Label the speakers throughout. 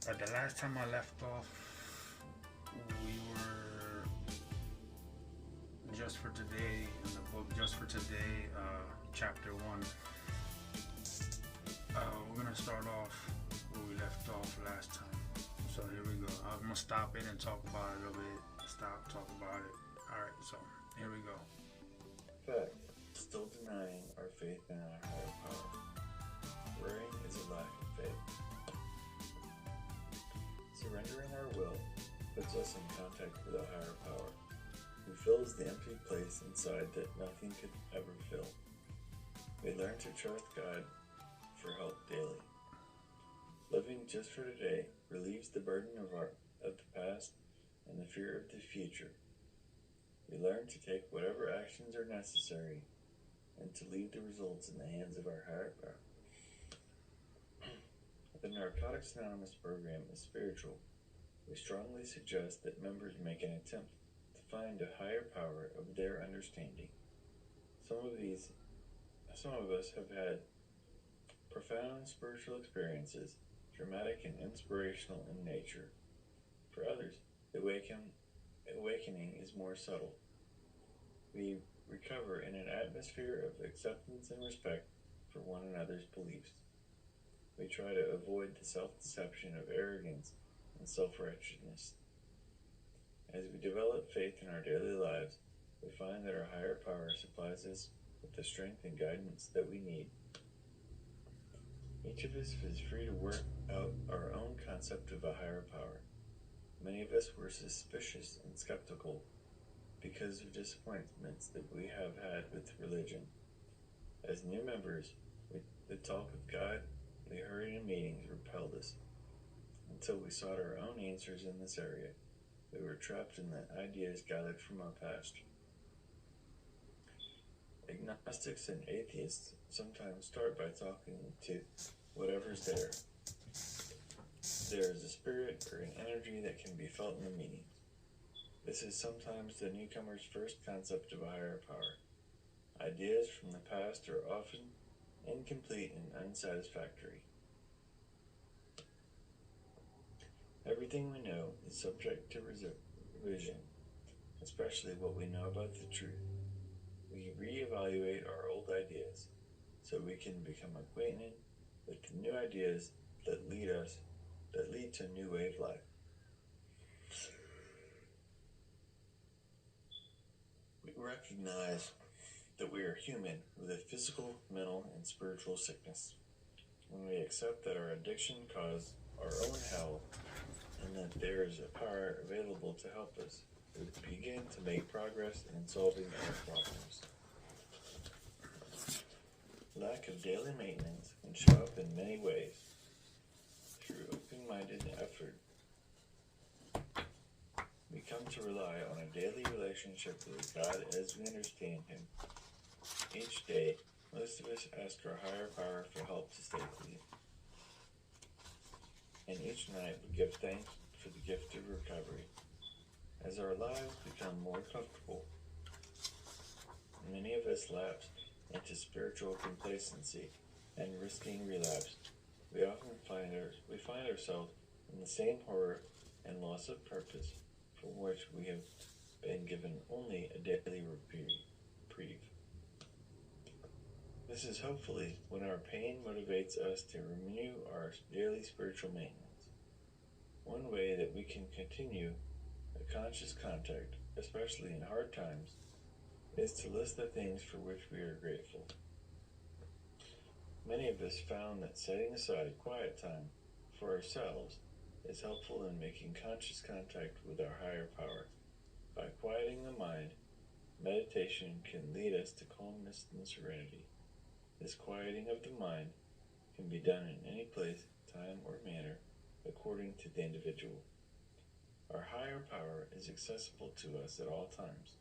Speaker 1: But the last time I left off, we were just for today in the book, just for today, chapter one. We're gonna start off where we left off last time. So here we go. I'm gonna stop it and talk about it a little bit. Stop, talk about it. All right. So here we go.
Speaker 2: Fact. Still denying our faith in our higher power. Worrying is a lack of faith. Surrendering our will puts us in contact with a higher power, who fills the empty place inside that nothing could ever fill. We learn to trust God for help daily. Living just for today relieves the burden of the past and the fear of the future. We learn to take whatever actions are necessary and to leave the results in the hands of our higher power. The Narcotics Anonymous program is spiritual. We strongly suggest that members make an attempt to find a higher power of their understanding. Some of us have had profound spiritual experiences, dramatic and inspirational in nature. For others, the awakening is more subtle. We recover in an atmosphere of acceptance and respect for one another's beliefs. We try to avoid the self-deception of arrogance and self-righteousness. As we develop faith in our daily lives, we find that our higher power supplies us with the strength and guidance that we need. Each of us is free to work out our own concept of a higher power. Many of us were suspicious and skeptical because of disappointments that we have had with religion. As new members, the talk of God we heard in meetings repelled us. Until we sought our own answers in this area, we were trapped in the ideas gathered from our past. Agnostics and atheists sometimes start by talking to whatever's there. There is a spirit or an energy that can be felt in the meetings. This is sometimes the newcomer's first concept of a higher power. Ideas from the past are often incomplete and unsatisfactory. Everything we know is subject to revision, especially what we know about the truth. We reevaluate our old ideas so we can become acquainted with the new ideas that lead to a new way of life. We recognize that we are human with a physical, mental, and spiritual sickness. When we accept that our addiction caused our own hell and that there is a power available to help us, we begin to make progress in solving our problems. Lack of daily maintenance can show up in many ways. Through open-minded effort, we come to rely on a daily relationship with God as we understand Him. Each day, most of us ask our higher power for help to stay clean. And each night we give thanks for the gift of recovery. As our lives become more comfortable, many of us lapse into spiritual complacency and risking relapse. We often find ourselves in the same horror and loss of purpose from which we have been given only a daily reprieve. This is hopefully when our pain motivates us to renew our daily spiritual maintenance. One way that we can continue a conscious contact, especially in hard times, is to list the things for which we are grateful. Many of us found that setting aside quiet time for ourselves is helpful in making conscious contact with our higher power. By quieting the mind, meditation can lead us to calmness and serenity. This quieting of the mind can be done in any place, time, or manner according to the individual. Our higher power is accessible to us at all times.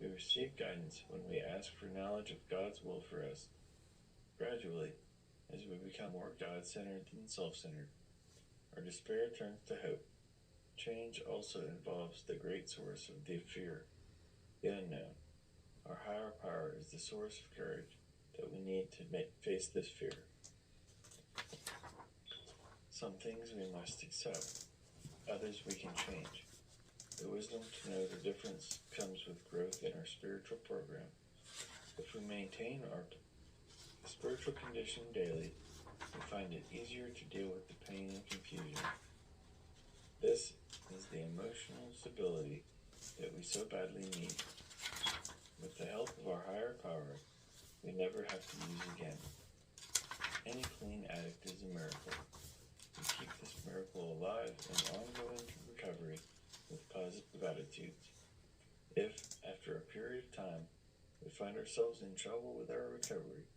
Speaker 2: We receive guidance when we ask for knowledge of God's will for us. Gradually, as we become more God-centered than self-centered, our despair turns to hope. Change also involves the great source of the fear, the unknown. Our higher power is the source of courage that we need to face this fear. Some things we must accept, others we can change. The wisdom to know the difference comes with growth in our spiritual program. If we maintain our spiritual condition daily, we find it easier to deal with the pain and confusion. This is the emotional stability that we so badly need. With the help of our higher power, we never have to use again. Any clean addict is a miracle. We keep this miracle alive in ongoing recovery with positive attitudes. If, after a period of time, we find ourselves in trouble with our recovery,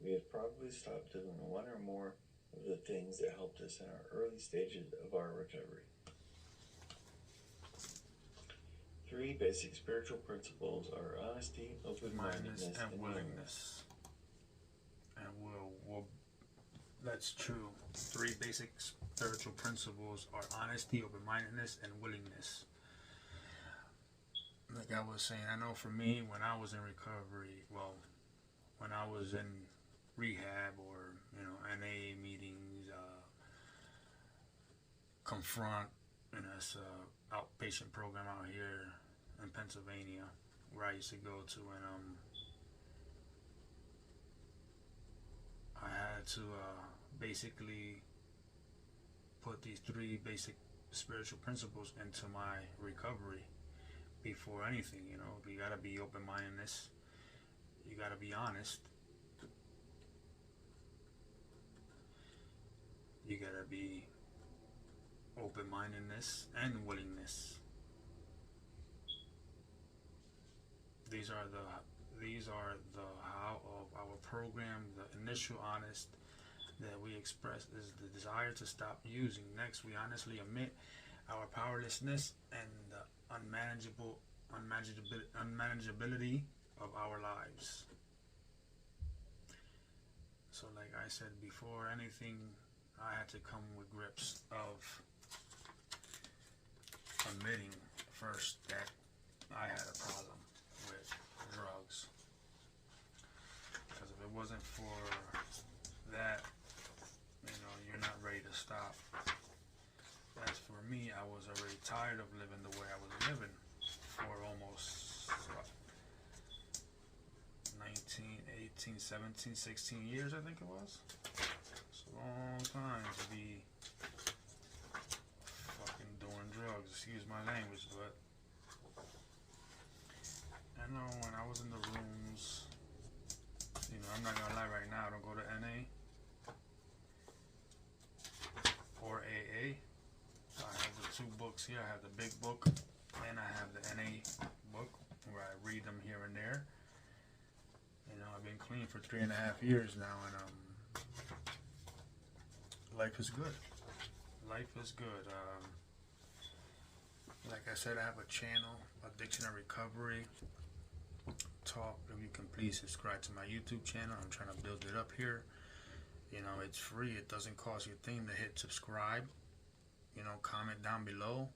Speaker 2: we have probably stopped doing one or more of the things that helped us in our early stages of our recovery. 3 basic spiritual principles are honesty, open-mindedness, and willingness.
Speaker 1: And that's true. 3 basic spiritual principles are honesty, open-mindedness, and willingness. Like I was saying, I know for me, when I was in recovery, well, when I was in rehab or, NA meetings, Confront, and that's an outpatient program out here in Pennsylvania where I used to go to, and I had to basically put these 3 basic spiritual principles into my recovery before anything. You gotta be open-mindedness, you gotta be honest, you gotta be open-mindedness and willingness. These are the how of our program. The initial honest that we express is the desire to stop using. Next, we honestly admit our powerlessness and the unmanageability of our lives. So like I said before, anything, I had to come with grips of admitting first that I had a problem with drugs. Because if it wasn't for that, you're not ready to stop. As for me, I was already tired of living the way I was living for almost 19, 18, 17, 16 years, I think it was. It's a long time to be fucking doing drugs, excuse my language, but I know when I was in the rooms, I'm not gonna lie right now, I don't go to NA or AA. I have the 2 books here. I have the big book and I have the NA book where I read them here and there. I've been clean for 3.5 years now, and life is good. Life is good. Like I said, I have a channel, Addiction and Recovery Talk. If you can please subscribe to my YouTube channel. I'm trying to build it up here. It's free. It doesn't cost you a thing to hit subscribe. Comment down below.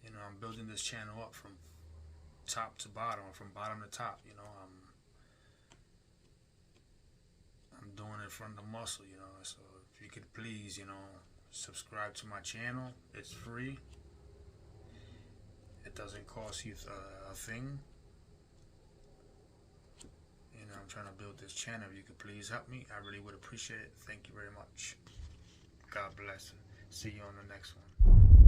Speaker 1: I'm building this channel up from top to bottom, or from bottom to top. I'm doing it from the muscle, so if you could please, subscribe to my channel. It's free. It doesn't cost you a thing. I'm trying to build this channel. If you could please help me, I really would appreciate it. Thank you very much. God bless. See you on the next one.